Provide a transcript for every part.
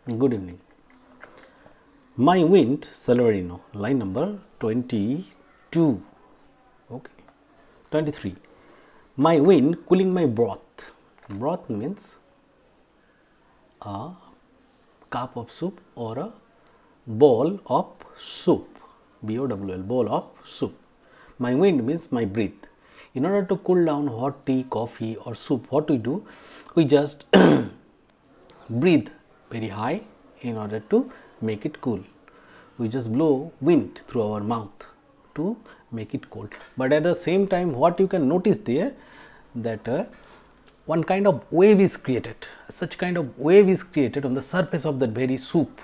Good evening. My wind, Salvarino, line number 22. Okay. 23. My wind cooling my broth. Broth means a cup of soup or a bowl of soup. B-O-W-L, bowl of soup. My wind means my breath. In order to cool down hot tea, coffee or soup, what we do? We just breathe very high in order to make it cool. We just blow wind through our mouth to make it cold. But at the same time, what you can notice there, that one kind of wave is created. Such kind of wave is created on the surface of that very soup.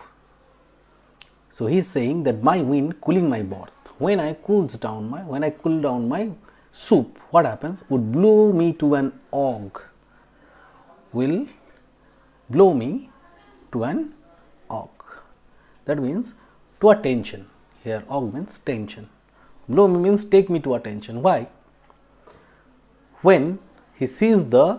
So he is saying that my wind cooling my broth. When I cool down my soup, what happens? Would blow me to an og. Will blow me to an og. That means to a tension. Here og means tension. Blow me means take me to a tension. Why? When he sees the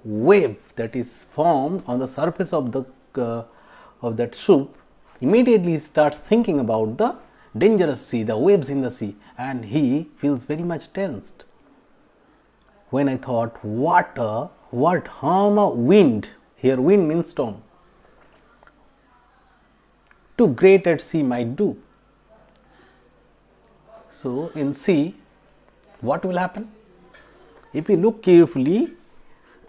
wave that is formed on the surface of that soup, immediately he starts thinking about the dangerous sea, the waves in the sea, and he feels very much tensed. When I thought, what harm a wind, here wind means storm, too great at sea might do. So in sea, what will happen? If you look carefully,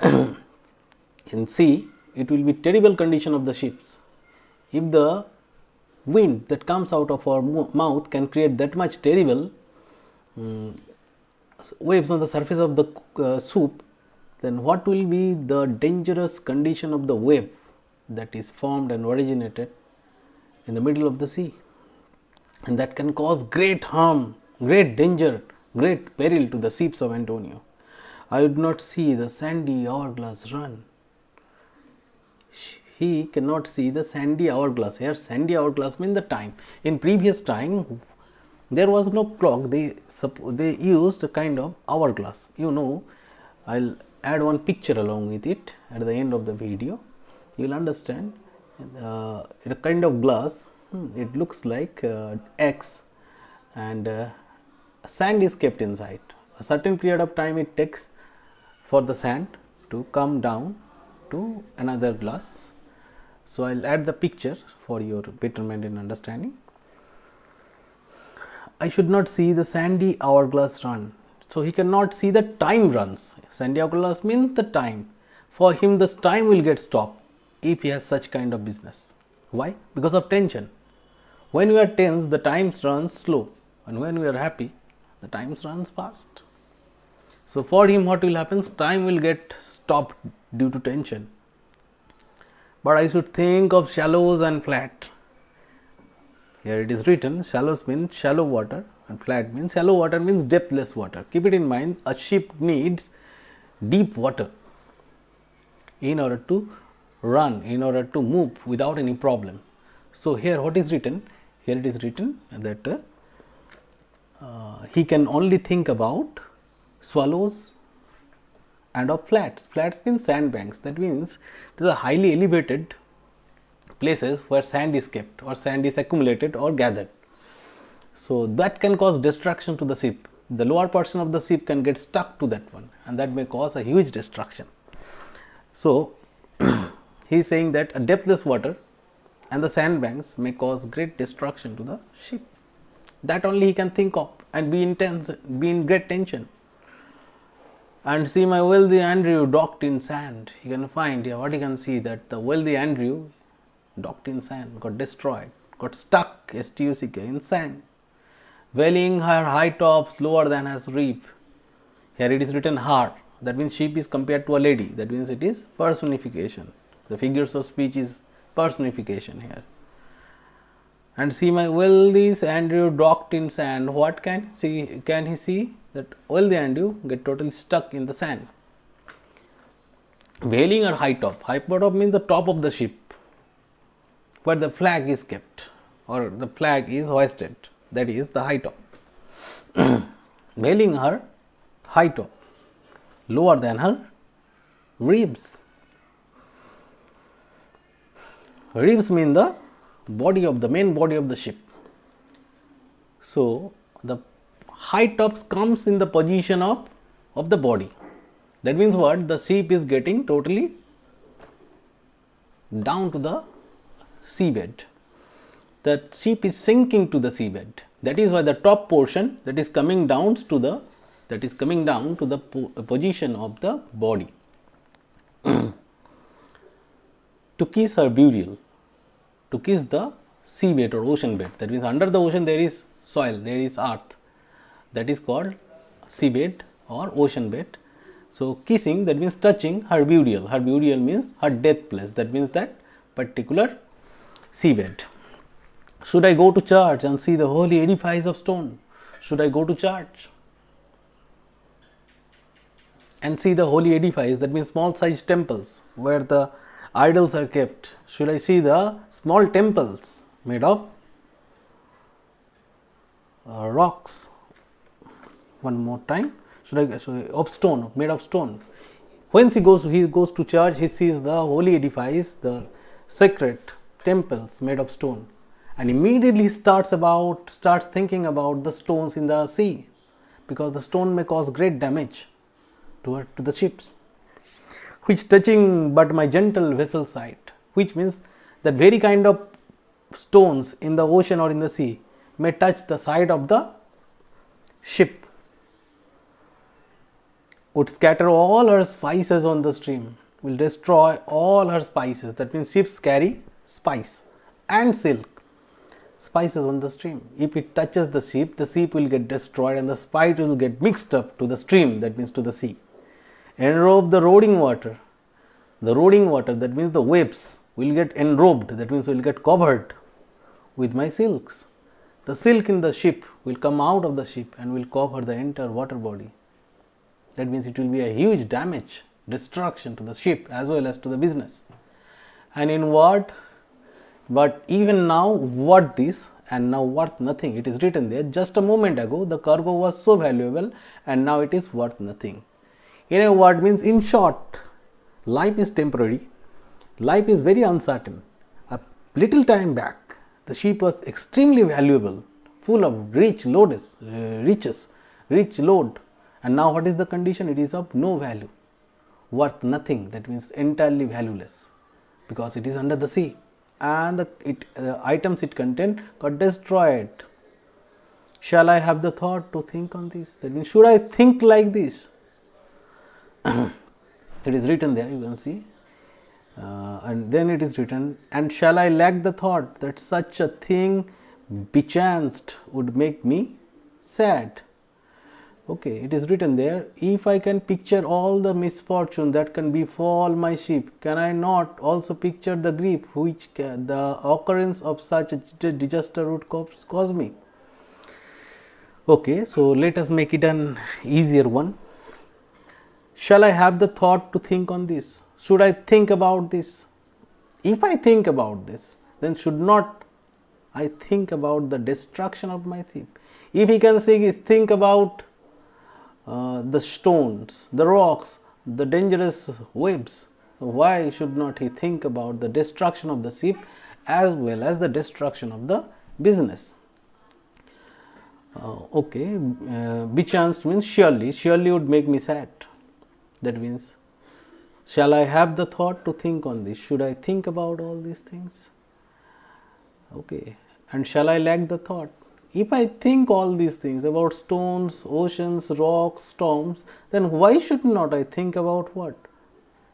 in sea, it will be terrible condition of the ships. If the wind that comes out of our mouth can create that much terrible waves on the surface of the soup, then what will be the dangerous condition of the wave that is formed and originated in the middle of the sea, and that can cause great harm, great danger, great peril to the ships of Antonio. I would not see the sandy hourglass run. He cannot see the sandy hourglass. Here sandy hourglass means the time. In previous time there was no clock. They used a kind of hourglass. I'll add one picture along with it at the end of the video. You will understand. A kind of glass. It looks like X, and sand is kept inside. A certain period of time it takes for the sand to come down to another glass. So I'll add the picture for your betterment in understanding. I should not see the sandy hourglass run. So he cannot see the time runs. Sandy hourglass means the time. For him, this time will get stopped if he has such kind of business. Why? Because of tension. When we are tense, the time runs slow, and when we are happy, the time runs fast. So for him, what will happen? Time will get stopped due to tension. But I should think of shallows and flat. Here it is written, shallows means shallow water and flat means shallow water means depthless water. Keep it in mind, a ship needs deep water in order to run, in order to move without any problem. So here what is written? Here it is written that he can only think about swallows and of flats. Flats means sandbanks. That means these are highly elevated places where sand is kept or sand is accumulated or gathered. So that can cause destruction to the ship. The lower portion of the ship can get stuck to that one, and that may cause a huge destruction. So he is saying that a depthless water and the sandbanks may cause great destruction to the ship. That only he can think of and be in great tension. And see my wealthy Andrew docked in sand. You can find here what you can see, that the wealthy Andrew docked in sand, got destroyed, got stuck STUCK in sand, veiling her high tops lower than her reef. Here it is written her. That means ship is compared to a lady. That means it is personification. The figures of speech is personification here. And see my wealthy Andrew docked in sand. What can he see? That wealthy Andrew get totally stuck in the sand. Veiling her high top. High top means the top of the ship, where the flag is kept or the flag is hoisted. That is the high top. Veiling her high top lower than her ribs. Ribs mean the main body of the ship. So the high tops comes in the position of the body. That means what? The ship is getting totally down to the seabed. The ship is sinking to the seabed. That is why the top portion that is coming down to the position of the body. To kiss her burial, to kiss the seabed or ocean bed. That means under the ocean there is soil, there is earth. That is called seabed or ocean bed. So kissing, that means touching her burial. Her burial means her death place. That means that particular seabed. Should I go to church and see the holy edifice of stone? Should I go to church and see the holy edifice? That means small size temples where the idols are kept. Should I see the small temples made of rocks? One more time. Of stone, made of stone. When he goes to church, he sees the holy edifice, the sacred temples made of stone, and immediately starts thinking about the stones in the sea, because the stone may cause great damage to the ships. Which touching but my gentle vessel sight, which means that very kind of stones in the ocean or in the sea may touch the side of the ship, would scatter all her spices on the stream, will destroy all her spices. That means ships carry spice and silk, spices on the stream. If it touches the ship will get destroyed and the spice will get mixed up to the stream, that means to the sea. Enrobe the roaring water. The roaring water, that means the waves, will get enrobed, that means will get covered with my silks. The silk in the ship will come out of the ship and will cover the entire water body. That means it will be a huge damage, destruction to the ship as well as to the business. And in what? But even now, worth this and now worth nothing. It is written there. Just a moment ago, the cargo was so valuable and now it is worth nothing. In a word means, in short, life is temporary. Life is very uncertain. A little time back, the ship was extremely valuable, full of rich load. And now what is the condition? It is of no value, worth nothing. That means entirely valueless, because it is under the sea, and the items it contained got destroyed. Shall I have the thought to think on this? That means, should I think like this? It is written there, you can see, and then it is written, and shall I lack the thought that such a thing bechanced would make me sad? Okay, it is written there, if I can picture all the misfortune that can befall my ship, can I not also picture the grief which the occurrence of such a disaster would cause me? Okay, so let us make it an easier one. Shall I have the thought to think on this? Should I think about this? If I think about this, then should not I think about the destruction of my ship? If he can think about the stones, the rocks, the dangerous waves, why should not he think about the destruction of the ship as well as the destruction of the business? Okay, bechanced means surely would make me sad. That means, shall I have the thought to think on this? Should I think about all these things? Okay, and shall I lack the thought? If I think all these things about stones, oceans, rocks, storms, then why should not I think about what?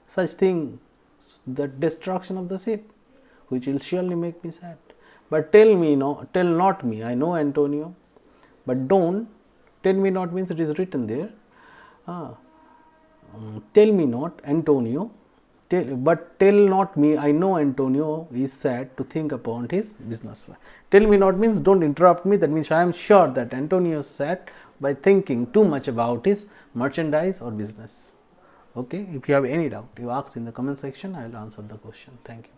Such thing, the destruction of the ship, which will surely make me sad. But tell not me, I know Antonio, but don't, tell me not means it is written there. Tell me not, Antonio, but tell not me, I know Antonio is sad to think upon his business. Tell me not means don't interrupt me. That means I am sure that Antonio is sad by thinking too much about his merchandise or business. Okay, if you have any doubt, you ask in the comment section, I will answer the question. Thank you.